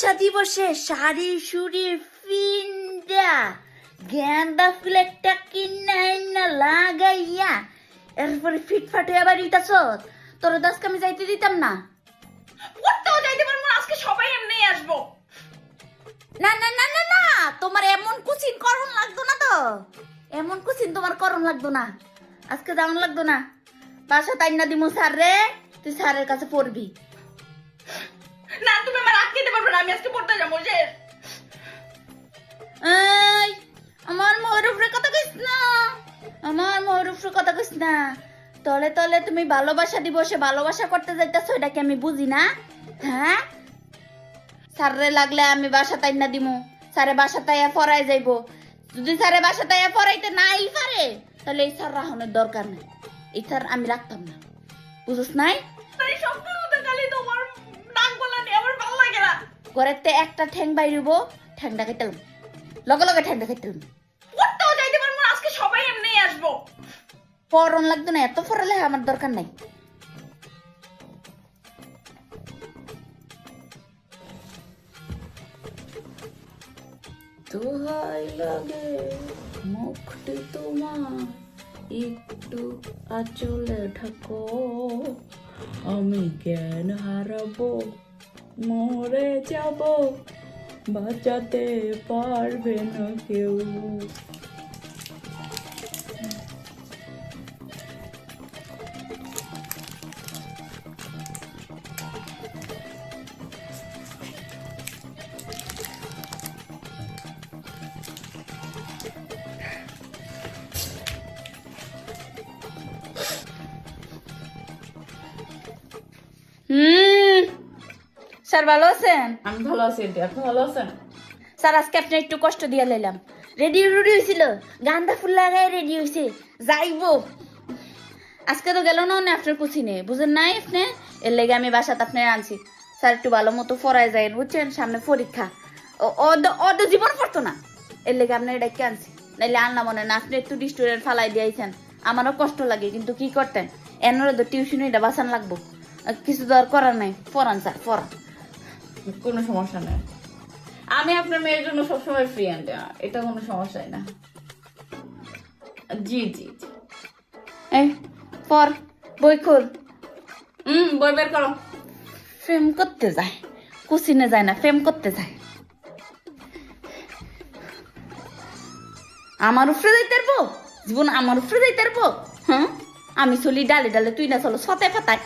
ভালোবাসা দিবসে শাড়ি সুড়ি ফিন্দা গেন্দা ফুল একটা কিনা লাগাইয়া এরপরে ফিটফাট হয়ে আবার ইটাছ তোর দাসকে আমি যাইতে দিতাম না। পড়তেও যাইতে পারবো না, আজকে সবাই এমনি আসবো। না না না না না, তোমার এমন কুচিন করণ লাগতো না তো, এমন কুচিন তোমার করণ লাগতো না, আজকে যেমন লাগতো না। বাসা তাই না দিমু স্যার রে, তুই স্যারের কাছে পড়বি। না তুমি আমার আটকে পারবে না, আমি আজকে পড়তে যাবো। যে এই আমার ময়ূরের কথা কইস না, আমার ময়ূরের কথা কইস না। তলে তলে তুমি ভালোবাসা দিবসে ভালোবাসা করতে যাইতাছো, এটা কি আমি বুঝি না? হ্যাঁ, স্যারে লাগলে আমি বাসা তাই না দিমু, স্যারে বাসা তাইয়া পড়াই যাইবো। যদি স্যারে বাসা তাইয়া পড়াইতে নাই পারে তাহলে এই স্যার রাহনের দরকার নেই, এই স্যার আমি রাখতাম না, বুঝছ নাই? এই সবগুলো তো খালি তোমার নাক গলা নিয়ে আমার ভালো লাগে না। ঘরেতে একটা ঠ্যাং বাইরিব, ঠ্যাংটা খাইতাম, লগে লগে ঠ্যাংটা খাইতাম। পড়তেও যাইতে পারবো না, আজকে সবাই এমনি আসবো। পড়ন লাগতো না, এত পড়ালে আমার দরকার নাই। দোহাই লাগে মুখটি তোমার একটু আঁচলে ঢাকো, আমি জ্ঞান হারাবো, মরে যাব, বাঁচাতে পারবে না কেউ। স্যার ভালো আছেন? আমি ভালো আছি, আপনি ভালো আছেন? স্যার আজকে আপনি একটু কষ্ট দিয়ে লাইলাম, রেডি রুডি হয়েছিল, গান্দা ফুল লাগায় রেডি হয়েছে, যাইবো। আজকে তো গেল না আপনার কুচিনে, বুঝেন নাই আপনি? এর লেগে আমি বাসাতে আপনার আনছি। স্যার একটু ভালো মতো পড়ায় যায়, বুঝছেন, সামনে পরীক্ষা, অদ জীবন পড়তো না, এর লেগে আপনার এটাকে আনছি। নাইলে আনলাম মনে না, আপনি একটু ডিস্টুডেন্ট ফালাই দিয়েছেন, আমারও কষ্ট লাগে, কিন্তু কি করতেন, এনারও তো টিউশন এটা বাঁচান লাগবো, কিছু তো আর করার নাই, পড়ান স্যার পড়ান। কোনো সমস্যা নেই, আমি আপনার মেয়ের জন্য সবসময় ফ্রি হ্যান্ড, এটা কোনো সমস্যাই না। জি জি জি। এই পর বই খোল। বই বের করো। ফেম করতে যায়, কুচিনে যায় না, ফেম করতে যায়। আমার উপরে যাইতে পারবো, জীবন আমার উপরে যাইতে পারবো? হ্যাঁ, আমি চলি ডালে ডালে, তুই না চলো সতে ফাতায়।